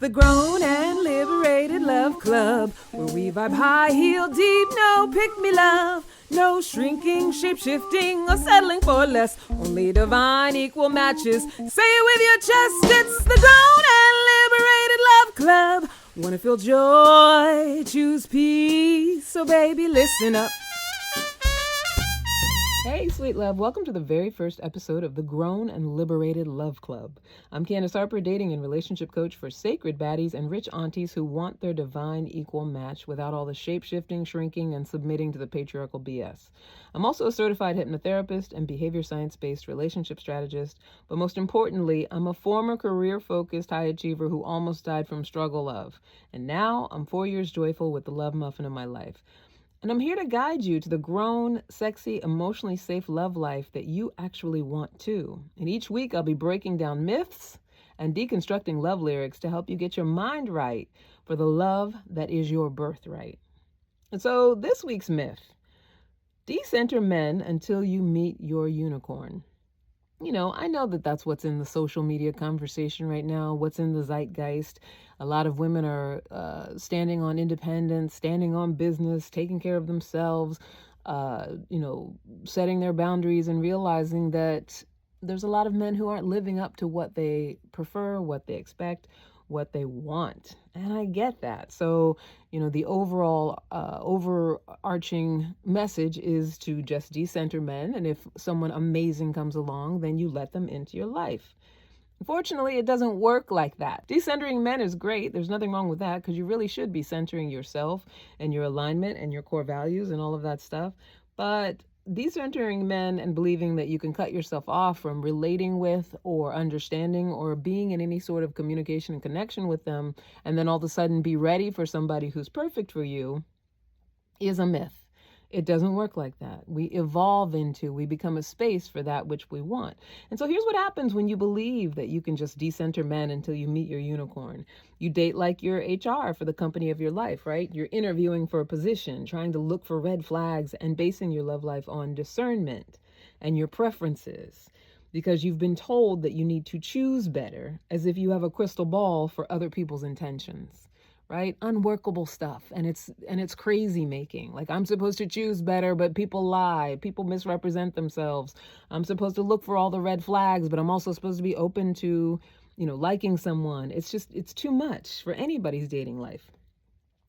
the Grown and Liberated Love Club, where we vibe high, heel deep, no pick-me love. No shrinking, shape-shifting, or settling for less. Only divine equal matches. Say it with your chest, it's the Grown and Liberated Love Club. Wanna feel joy, choose peace, so baby listen up. Hey, sweet love. Welcome to the very first episode of the Grown and Liberated Love Club. I'm Candace Harper, dating and relationship coach for sacred baddies and rich aunties who want their divine equal match without all the shape-shifting, shrinking, and submitting to the patriarchal BS. I'm also a certified hypnotherapist and behavior science-based relationship strategist, but most importantly, I'm a former career-focused high achiever who almost died from struggle love. And now I'm 4 years joyful with the love muffin of my life. And I'm here to guide you to the grown, sexy, emotionally safe love life that you actually want too. And each week I'll be breaking down myths and deconstructing love lyrics to help you get your mind right for the love that is your birthright. And so this week's myth: decenter men until you meet your unicorn. You know, I know that that's what's in the social media conversation right now, what's in the zeitgeist. A lot of women are standing on independence, standing on business, taking care of themselves, setting their boundaries and realizing that there's a lot of men who aren't living up to what they prefer, what they expect, what they want. And I get that. So, the overall overarching message is to just decenter men. And if someone amazing comes along, then you let them into your life. Unfortunately, it doesn't work like that. Decentering men is great. There's nothing wrong with that, because you really should be centering yourself and your alignment and your core values and all of that stuff. But decentering men and believing that you can cut yourself off from relating with or understanding or being in any sort of communication and connection with them, and then all of a sudden be ready for somebody who's perfect for you, is a myth. It doesn't work like that. We become a space for that which we want. And so here's what happens when you believe that you can just decenter men until you meet your unicorn. You date like you're HR for the company of your life, right? You're interviewing for a position, trying to look for red flags and basing your love life on discernment and your preferences, because you've been told that you need to choose better, as if you have a crystal ball for other people's intentions. Right? Unworkable stuff. And it's crazy making. Like, I'm supposed to choose better, but people lie. People misrepresent themselves. I'm supposed to look for all the red flags, but I'm also supposed to be open to, liking someone. It's too much for anybody's dating life.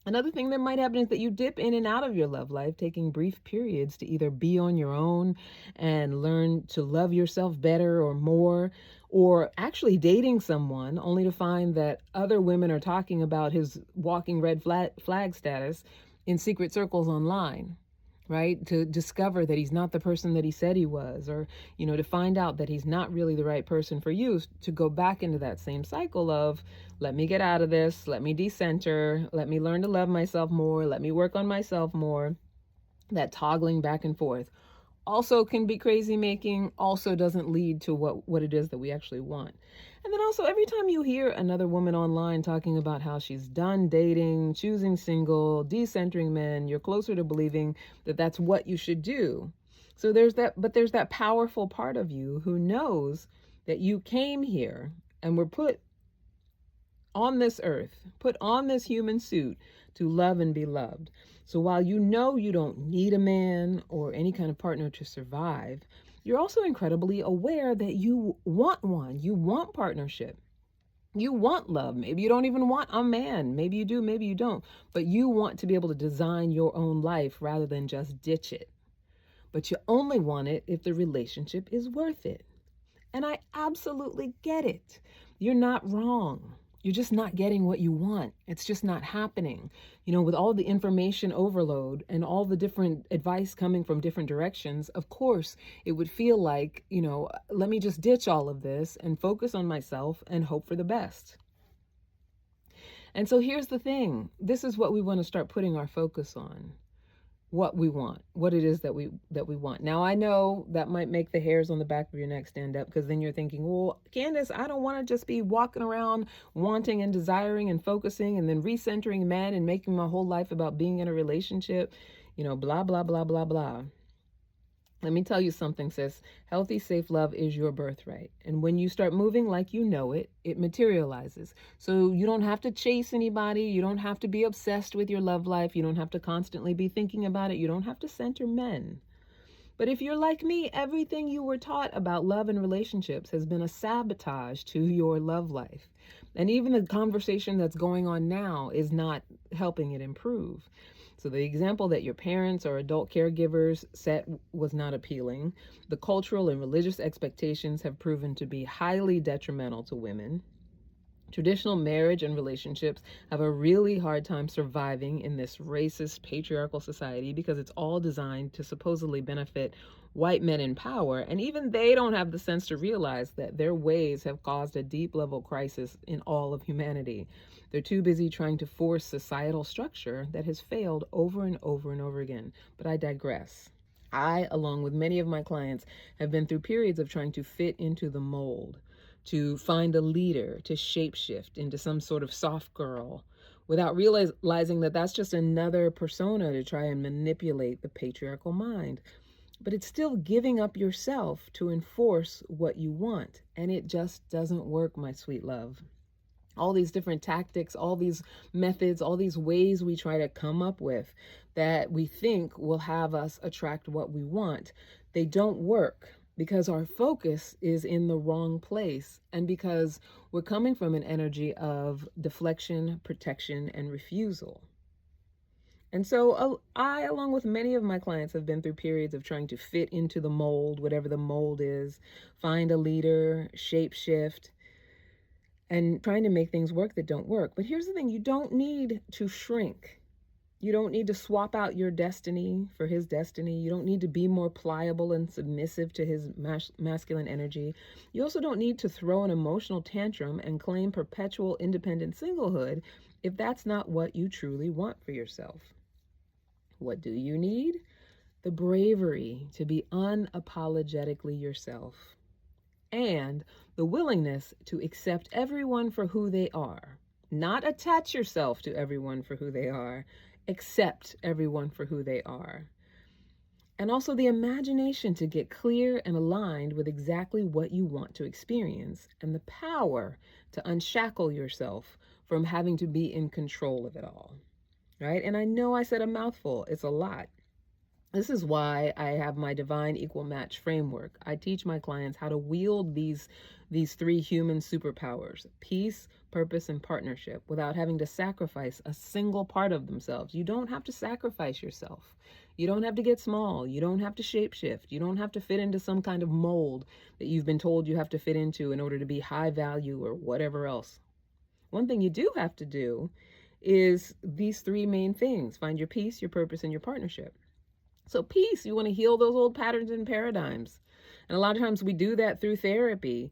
Another thing that might happen is that you dip in and out of your love life, taking brief periods to either be on your own and learn to love yourself better or more, or actually dating someone only to find that other women are talking about his walking red flag status in secret circles online, right? To discover that he's not the person that he said he was, or, to find out that he's not really the right person for you, to go back into that same cycle of, let me get out of this, let me decenter, let me learn to love myself more, let me work on myself more. That toggling back and forth also can be crazy making, also doesn't lead to what it is that we actually want. And then also, every time you hear another woman online talking about how she's done dating, choosing single, decentering men, you're closer to believing that that's what you should do. So there's that powerful part of you who knows that you came here and were put on this earth, put on this human suit to love and be loved. So while you don't need a man or any kind of partner to survive, you're also incredibly aware that you want one. You want partnership. You want love. Maybe you don't even want a man. Maybe you do, maybe you don't. But you want to be able to design your own life rather than just ditch it. But you only want it if the relationship is worth it. And I absolutely get it. You're not wrong. You're just not getting what you want. It's just not happening. With all the information overload and all the different advice coming from different directions, of course, it would feel like, let me just ditch all of this and focus on myself and hope for the best. And so here's the thing. This is what we want to start putting our focus on. What we want, what it is that we want. Now, I know that might make the hairs on the back of your neck stand up, because then you're thinking, well, Candace, I don't want to just be walking around wanting and desiring and focusing and then recentering men and making my whole life about being in a relationship, blah, blah, blah, blah, blah. Let me tell you something, sis. Healthy, safe love is your birthright. And when you start moving like you know it, it materializes. So you don't have to chase anybody. You don't have to be obsessed with your love life. You don't have to constantly be thinking about it. You don't have to center men. But if you're like me, everything you were taught about love and relationships has been a sabotage to your love life. And even the conversation that's going on now is not helping it improve. So the example that your parents or adult caregivers set was not appealing. The cultural and religious expectations have proven to be highly detrimental to women. Traditional marriage and relationships have a really hard time surviving in this racist, patriarchal society because it's all designed to supposedly benefit white men in power. And even they don't have the sense to realize that their ways have caused a deep level crisis in all of humanity. They're too busy trying to force societal structure that has failed over and over and over again. But I digress. I, along with many of my clients, have been through periods of trying to fit into the mold, to find a leader, to shapeshift into some sort of soft girl, without realizing that that's just another persona to try and manipulate the patriarchal mind. But it's still giving up yourself to enforce what you want. And it just doesn't work, my sweet love. All these different tactics, all these methods, all these ways we try to come up with that we think will have us attract what we want, they don't work because our focus is in the wrong place and because we're coming from an energy of deflection, protection, and refusal. And so I, along with many of my clients, have been through periods of trying to fit into the mold, whatever the mold is, find a leader, shapeshift, and trying to make things work that don't work. But here's the thing, you don't need to shrink. You don't need to swap out your destiny for his destiny. You don't need to be more pliable and submissive to his masculine energy. You also don't need to throw an emotional tantrum and claim perpetual independent singlehood if that's not what you truly want for yourself. What do you need? The bravery to be unapologetically yourself and the willingness to accept everyone for who they are. Not attach yourself to everyone for who they are. Accept everyone for who they are. And also the imagination to get clear and aligned with exactly what you want to experience, and the power to unshackle yourself from having to be in control of it all. Right? And I know I said a mouthful. It's a lot. This is why I have my divine equal match framework. I teach my clients how to wield these three human superpowers: peace, purpose, and partnership, without having to sacrifice a single part of themselves. You don't have to sacrifice yourself. You don't have to get small. You don't have to shapeshift. You don't have to fit into some kind of mold that you've been told you have to fit into in order to be high value or whatever else. One thing you do have to do is these three main things: find your peace, your purpose, and your partnership. So peace, you want to heal those old patterns and paradigms. And a lot of times we do that through therapy,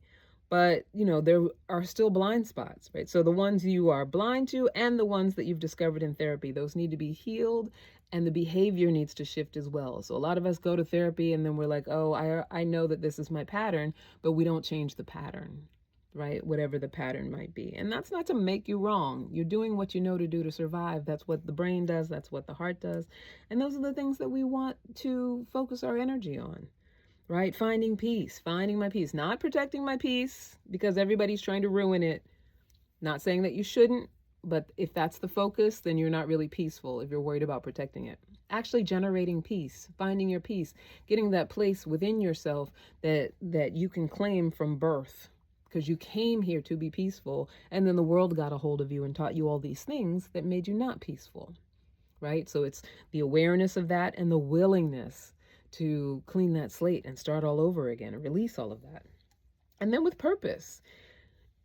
but there are still blind spots, right? So the ones you are blind to and the ones that you've discovered in therapy, those need to be healed, and the behavior needs to shift as well. So a lot of us go to therapy and then we're like, oh, I know that this is my pattern, but we don't change the pattern. Right? Whatever the pattern might be. And that's not to make you wrong. You're doing what you know to do to survive. That's what the brain does. That's what the heart does. And those are the things that we want to focus our energy on, right? Finding peace, finding my peace, not protecting my peace because everybody's trying to ruin it. Not saying that you shouldn't, but if that's the focus, then you're not really peaceful if you're worried about protecting it. Actually generating peace, finding your peace, getting that place within yourself that you can claim from birth, because you came here to be peaceful, and then the world got a hold of you and taught you all these things that made you not peaceful, right? So it's the awareness of that and the willingness to clean that slate and start all over again and release all of that. And then with purpose.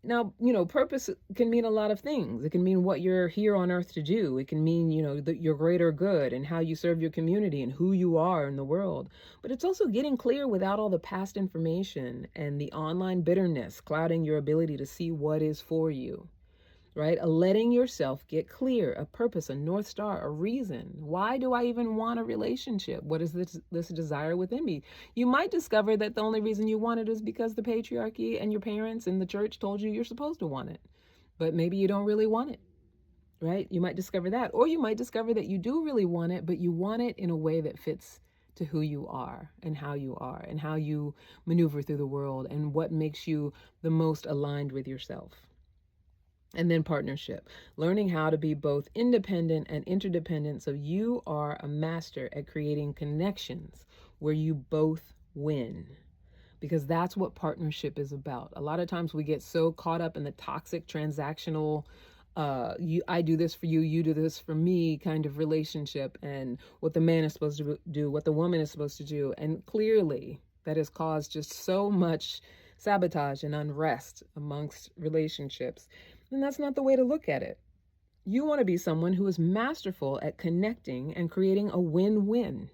Now, purpose can mean a lot of things. It can mean what you're here on earth to do. It can mean, your greater good and how you serve your community and who you are in the world. But it's also getting clear without all the past information and the online bitterness clouding your ability to see what is for you. Right? Letting yourself get clear, a purpose, a North Star, a reason. Why do I even want a relationship? What is this desire within me? You might discover that the only reason you want it is because the patriarchy and your parents and the church told you you're supposed to want it. But maybe you don't really want it, right? You might discover that. Or you might discover that you do really want it, but you want it in a way that fits to who you are and how you maneuver through the world and what makes you the most aligned with yourself. And then partnership, learning how to be both independent and interdependent so you are a master at creating connections where you both win. Because that's what partnership is about. A lot of times we get so caught up in the toxic transactional I do this for you, you do this for me kind of relationship, and what the man is supposed to do, what the woman is supposed to do. And clearly that has caused just so much sabotage and unrest amongst relationships. And that's not the way to look at it. You want to be someone who is masterful at connecting and creating a win-win.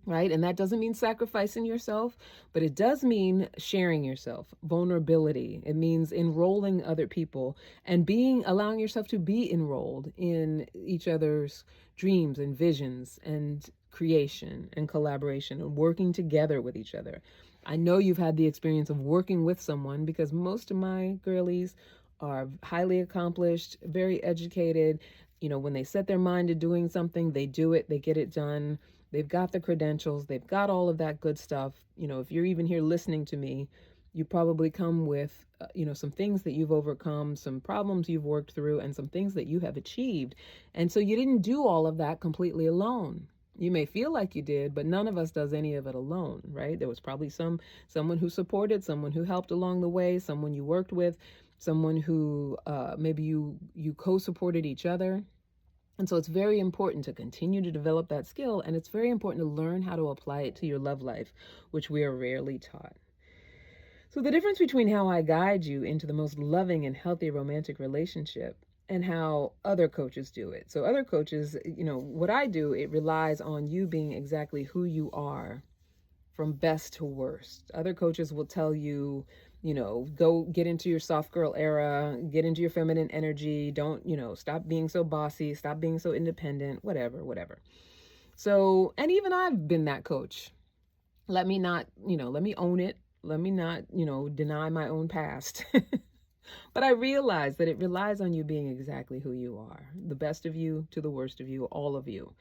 Right? And that doesn't mean sacrificing yourself, but it does mean sharing yourself, vulnerability. It means enrolling other people and allowing yourself to be enrolled in each other's dreams and visions and creation and collaboration and working together with each other. I know you've had the experience of working with someone, because most of my girlies are highly accomplished, very educated. When they set their mind to doing something, they do it, they get it done. They've got the credentials, they've got all of that good stuff. If you're even here listening to me, you probably come with, some things that you've overcome, some problems you've worked through, and some things that you have achieved. And so you didn't do all of that completely alone. You may feel like you did, but none of us does any of it alone, right? There was probably someone who supported, someone who helped along the way, someone you worked with, someone who maybe you co-supported each other. And so it's very important to continue to develop that skill, and it's very important to learn how to apply it to your love life, which we are rarely taught. So the difference between how I guide you into the most loving and healthy romantic relationship and how other coaches do it. So other coaches, what I do, it relies on you being exactly who you are from best to worst. Other coaches will tell you, go get into your soft girl era, get into your feminine energy. Don't, stop being so bossy, stop being so independent, whatever. So, and even I've been that coach. Let me own it. Let me not, deny my own past. But I realize that it relies on you being exactly who you are, the best of you to the worst of you, all of you.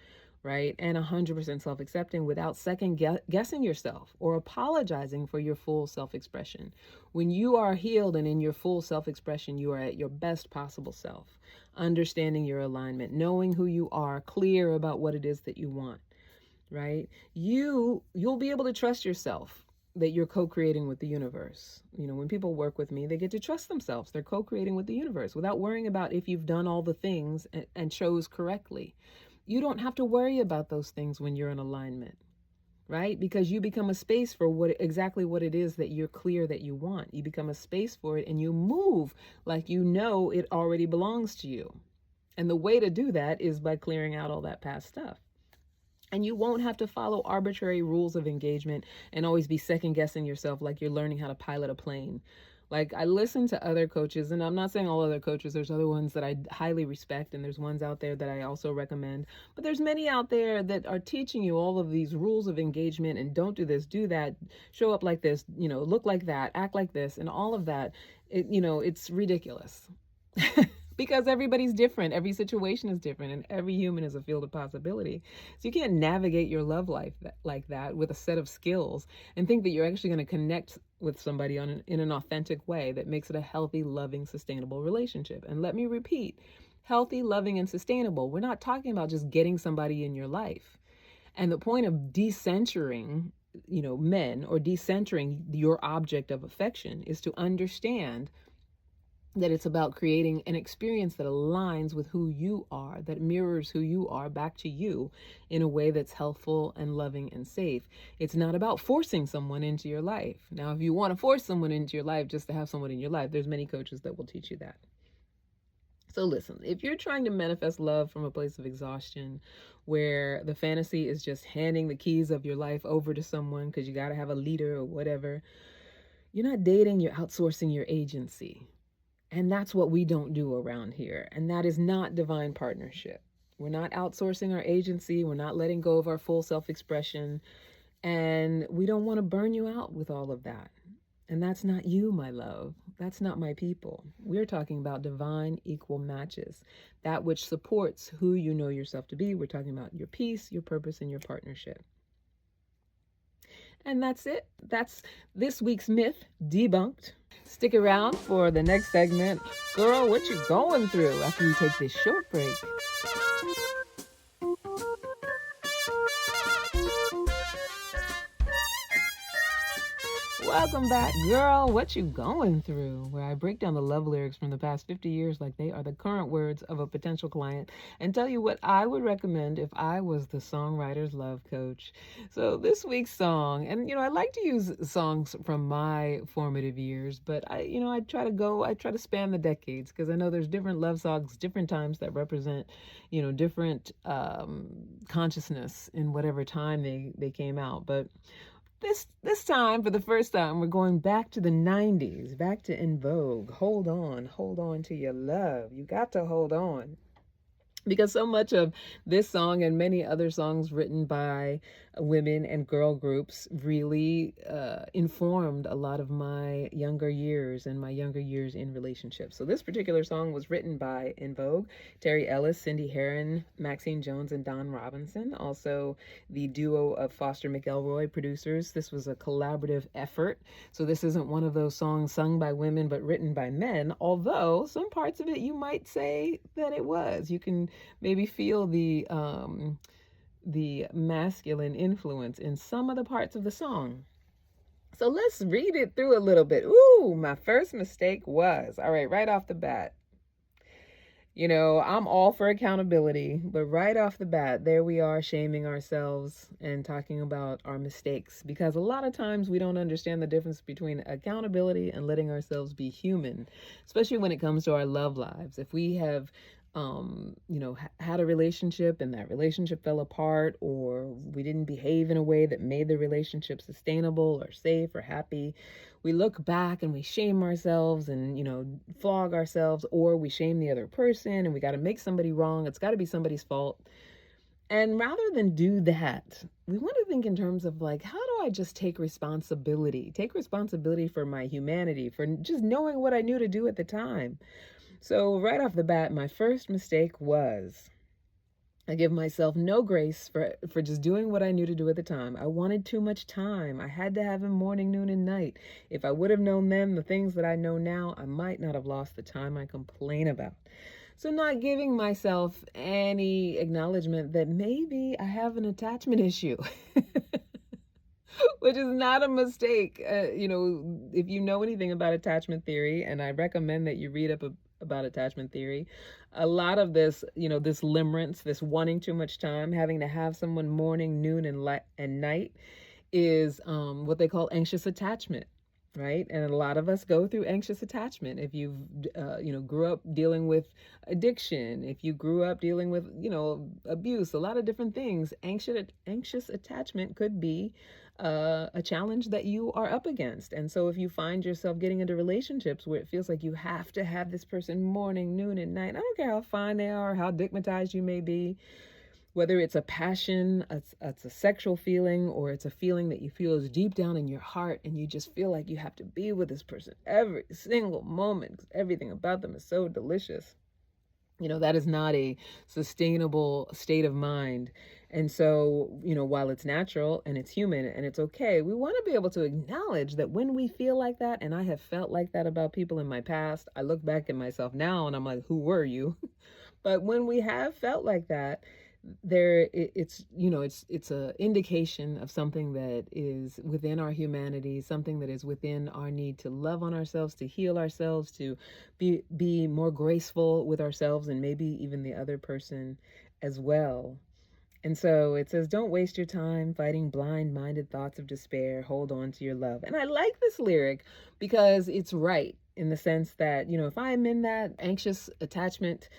Right? And 100% self-accepting without second guessing yourself or apologizing for your full self-expression. When you are healed and in your full self-expression, you are at your best possible self, understanding your alignment, knowing who you are, clear about what it is that you want, right? You'll be able to trust yourself that you're co-creating with the universe. When people work with me, they get to trust themselves. They're co-creating with the universe without worrying about if you've done all the things and chose correctly. You don't have to worry about those things when you're in alignment, right? Because you become a space for exactly what it is that you're clear that you want. You become a space for it, and you move like it already belongs to you. And the way to do that is by clearing out all that past stuff. And you won't have to follow arbitrary rules of engagement and always be second guessing yourself like you're learning how to pilot a plane. Like, I listen to other coaches, and I'm not saying all other coaches, there's other ones that I highly respect, and there's ones out there that I also recommend, but there's many out there that are teaching you all of these rules of engagement and don't do this, do that, show up like this, look like that, act like this, and all of that. It's ridiculous. Because everybody's different, every situation is different, and every human is a field of possibility. So you can't navigate your love life like that with a set of skills and think that you're actually going to connect with somebody in an authentic way that makes it a healthy, loving, sustainable relationship. And let me repeat, healthy, loving, and sustainable. We're not talking about just getting somebody in your life. And the point of decentering, men, or decentering your object of affection, is to understand that it's about creating an experience that aligns with who you are, that mirrors who you are back to you in a way that's healthful and loving and safe. It's not about forcing someone into your life. Now, if you want to force someone into your life just to have someone in your life, there's many coaches that will teach you that. So listen, if you're trying to manifest love from a place of exhaustion, where the fantasy is just handing the keys of your life over to someone because you got to have a leader or whatever, you're not dating, you're outsourcing your agency. And that's what we don't do around here. And that is not divine partnership. We're not outsourcing our agency. We're not letting go of our full self-expression. And we don't want to burn you out with all of that. And that's not you, my love. That's not my people. We're talking about divine equal matches, that which supports who you know yourself to be. We're talking about your peace, your purpose, and your partnership. And that's it. That's this week's myth debunked. Stick around for the next segment. Girl, what you going through after we take this short break? Welcome back, girl. What you going through? Where I break down the love lyrics from the past 50 years like they are the current words of a potential client and tell you what I would recommend if I was the songwriter's love coach. So this week's song, and I like to use songs from my formative years, but I try to span the decades because I know there's different love songs, different times that represent, different consciousness in whatever time they came out. But this time, for the first time, we're going back to the 90s, back to In Vogue. Hold on to your love. You got to hold on. Because so much of this song and many other songs written by women and girl groups really informed a lot of my younger years and my younger years in relationships. So this particular song was written by In Vogue, Terry Ellis, Cindy Herron, Maxine Jones, and Don Robinson. Also the duo of Foster McElroy producers. This was a collaborative effort. So this isn't one of those songs sung by women but written by men, although some parts of it you might say that it was. You can maybe feel the masculine influence in some of the parts of the song. So let's read it through a little bit. Ooh, my first mistake was, all right off the bat. I'm all for accountability, but right off the bat, there we are shaming ourselves and talking about our mistakes, because a lot of times we don't understand the difference between accountability and letting ourselves be human, especially when it comes to our love lives. If we have had a relationship and that relationship fell apart, or we didn't behave in a way that made the relationship sustainable or safe or happy, we look back and we shame ourselves and, flog ourselves, or we shame the other person and we got to make somebody wrong. It's got to be somebody's fault. And rather than do that, we want to think in terms of like, how do I just take responsibility for my humanity, for just knowing what I knew to do at the time. So right off the bat, my first mistake was I give myself no grace for just doing what I knew to do at the time. I wanted too much time. I had to have him morning, noon, and night. If I would have known then the things that I know now, I might not have lost the time I complain about. So not giving myself any acknowledgement that maybe I have an attachment issue. Which is not a mistake. If you know anything about attachment theory, and I recommend that you read up about attachment theory, a lot of this, this limerence, this wanting too much time, having to have someone morning, noon, and night is what they call anxious attachment. Right. And a lot of us go through anxious attachment. If you've, grew up dealing with addiction, if you grew up dealing with, abuse, a lot of different things, anxious attachment could be a challenge that you are up against. And so if you find yourself getting into relationships where it feels like you have to have this person morning, noon, and night, I don't care how fine they are, how digmatized you may be, whether it's a passion, it's a sexual feeling, or it's a feeling that you feel is deep down in your heart and you just feel like you have to be with this person every single moment because everything about them is so delicious. That is not a sustainable state of mind. And so, while it's natural and it's human and it's okay, we want to be able to acknowledge that when we feel like that, and I have felt like that about people in my past, I look back at myself now and I'm like, who were you? But when we have felt like that, it's a indication of something that is within our humanity, something that is within our need to love on ourselves, to heal ourselves, to be more graceful with ourselves and maybe even the other person as well. And so it says, don't waste your time fighting blind-minded thoughts of despair. Hold on to your love. And I like this lyric because it's right in the sense that, if I'm in that anxious attachment,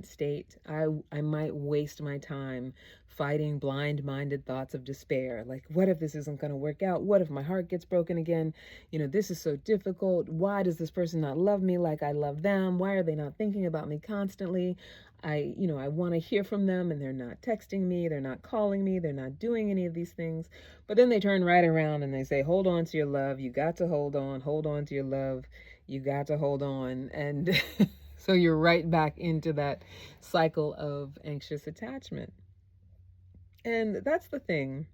state, I might waste my time fighting blind-minded thoughts of despair. Like, what if this isn't going to work out? What if my heart gets broken again? This is so difficult. Why does this person not love me like I love them? Why are they not thinking about me constantly? I want to hear from them and they're not texting me, they're not calling me, they're not doing any of these things. But then they turn right around and they say, hold on to your love. You got to hold on to your love. You got to hold on. And so you're right back into that cycle of anxious attachment. And that's the thing.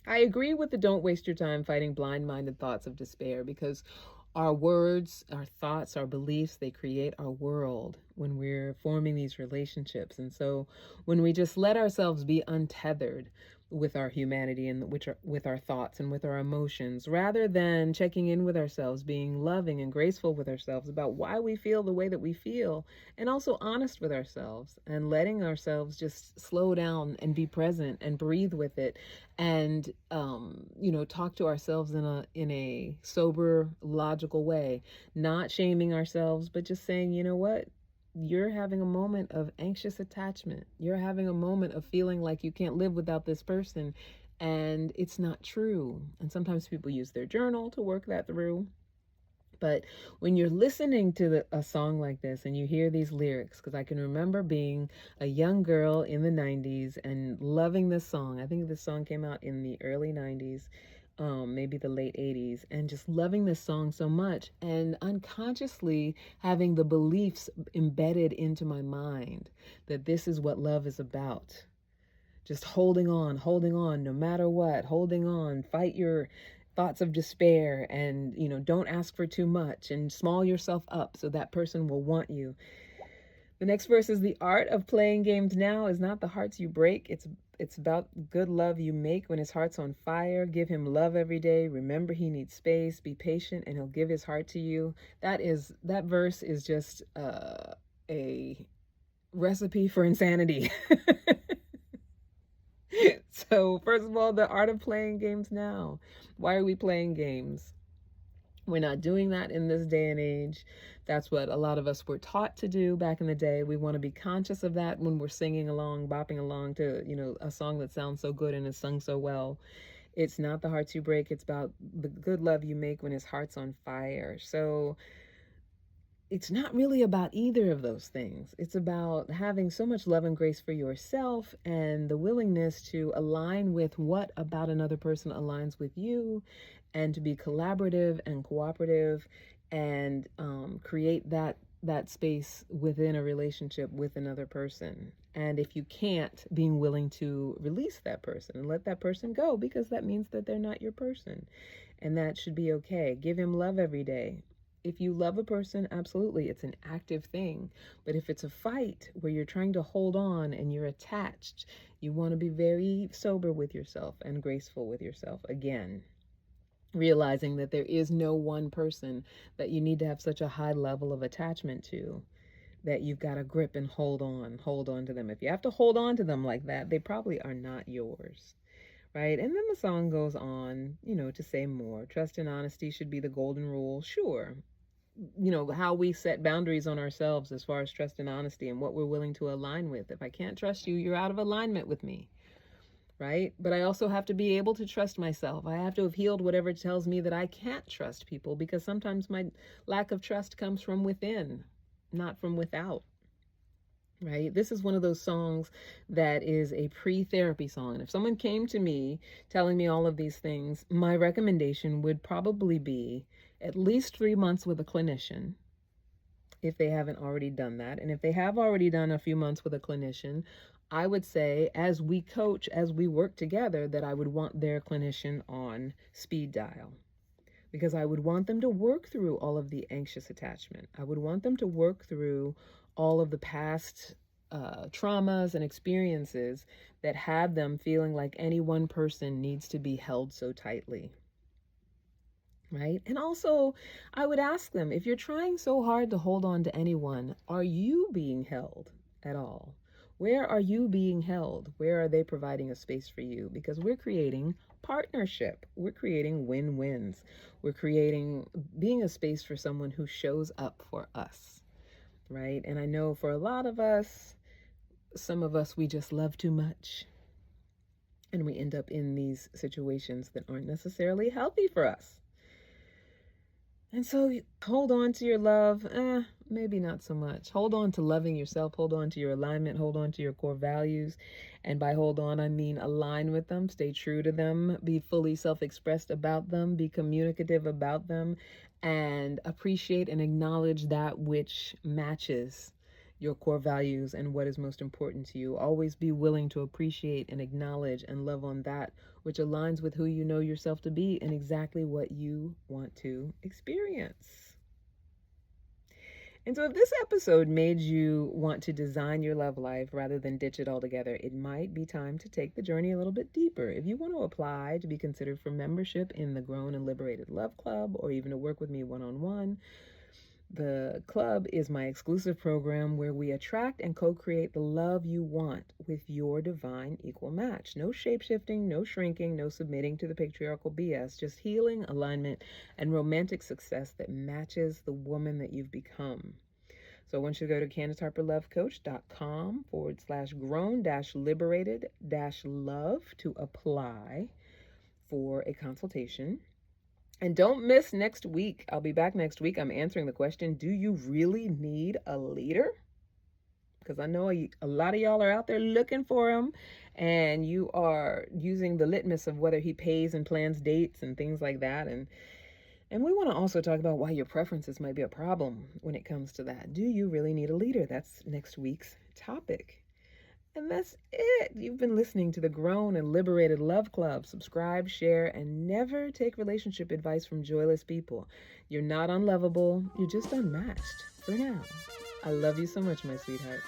I agree with the don't waste your time fighting blind-minded thoughts of despair, because our words, our thoughts, our beliefs, they create our world when we're forming these relationships. And so when we just let ourselves be untethered with our humanity and with our thoughts and with our emotions, rather than checking in with ourselves, being loving and graceful with ourselves about why we feel the way that we feel, and also honest with ourselves and letting ourselves just slow down and be present and breathe with it, and talk to ourselves in a sober, logical way, not shaming ourselves, but just saying, you know what, you're having a moment of anxious attachment, you're having a moment of feeling like you can't live without this person, and it's not true. And sometimes people use their journal to work that through. But when you're listening to a song like this and you hear these lyrics, because I can remember being a young girl in the 90s and loving this song. I think this song came out in the early 90s, maybe the late 80s, and just loving this song so much and unconsciously having the beliefs embedded into my mind that this is what love is about. Just holding on, no matter what, holding on, fight your thoughts of despair, and, don't ask for too much and small yourself up so that person will want you. The next verse is, the art of playing games now is not the hearts you break. It's about good love you make when his heart's on fire. Give him love every day. Remember he needs space. Be patient and he'll give his heart to you. That verse is just a recipe for insanity. So, first of all, the art of playing games now. Why are we playing games? We're not doing that in this day and age. That's what a lot of us were taught to do back in the day. We want to be conscious of that when we're singing along, bopping along to, a song that sounds so good and is sung so well. It's not the hearts you break. It's about the good love you make when his heart's on fire. So it's not really about either of those things. It's about having so much love and grace for yourself and the willingness to align with what about another person aligns with you, and to be collaborative and cooperative, and create that space within a relationship with another person. And if you can't, being willing to release that person and let that person go, because that means that they're not your person, and that should be okay. Give him love every day. If you love a person, absolutely, it's an active thing. But if it's a fight where you're trying to hold on and you're attached, you want to be very sober with yourself and graceful with yourself. Again, realizing that there is no one person that you need to have such a high level of attachment to, that you've got to grip and hold on to them. If you have to hold on to them like that, they probably are not yours. Right? And then the song goes on, to say more. Trust and honesty should be the golden rule. Sure. How we set boundaries on ourselves as far as trust and honesty and what we're willing to align with. If I can't trust you, you're out of alignment with me. Right? But I also have to be able to trust myself. I have to have healed whatever tells me that I can't trust people, because sometimes my lack of trust comes from within, not from without. Right? This is one of those songs that is a pre-therapy song. And if someone came to me telling me all of these things, my recommendation would probably be at least 3 months with a clinician, if they haven't already done that. And if they have already done a few months with a clinician, I would say, as we coach, as we work together, that I would want their clinician on speed dial, because I would want them to work through all of the anxious attachment. I would want them to work through all of the past traumas and experiences that had them feeling like any one person needs to be held so tightly. Right? And also, I would ask them, if you're trying so hard to hold on to anyone, are you being held at all? Where are you being held? Where are they providing a space for you? Because we're creating partnership. We're creating win-wins. We're creating being a space for someone who shows up for us. Right? And I know for a lot of us, some of us, we just love too much. And we end up in these situations that aren't necessarily healthy for us. And so hold on to your love. Maybe not so much. Hold on to loving yourself. Hold on to your alignment. Hold on to your core values. And by hold on, I mean align with them. Stay true to them. Be fully self-expressed about them. Be communicative about them. And appreciate and acknowledge that which matches your core values and what is most important to you. Always be willing to appreciate and acknowledge and love on that which aligns with who you know yourself to be and exactly what you want to experience. And so if this episode made you want to design your love life rather than ditch it altogether, it might be time to take the journey a little bit deeper. If you want to apply to be considered for membership in the Grown and Liberated Love Club, or even to work with me one-on-one, the club is my exclusive program where we attract and co-create the love you want with your divine equal match. No shapeshifting, no shrinking, no submitting to the patriarchal BS, just healing, alignment, and romantic success that matches the woman that you've become. So I want you to go to CandiceHarperLoveCoach.com/grown-liberated-love to apply for a consultation. And don't miss next week. I'll be back next week. I'm answering the question, do you really need a leader? Because I know a lot of y'all are out there looking for him, and you are using the litmus of whether he pays and plans dates and things like that. And we want to also talk about why your preferences might be a problem when it comes to that. Do you really need a leader? That's next week's topic. And that's it. You've been listening to the Grown and Liberated Love Club. Subscribe, share, and never take relationship advice from joyless people. You're not unlovable. You're just unmatched for now. I love you so much, my sweetheart.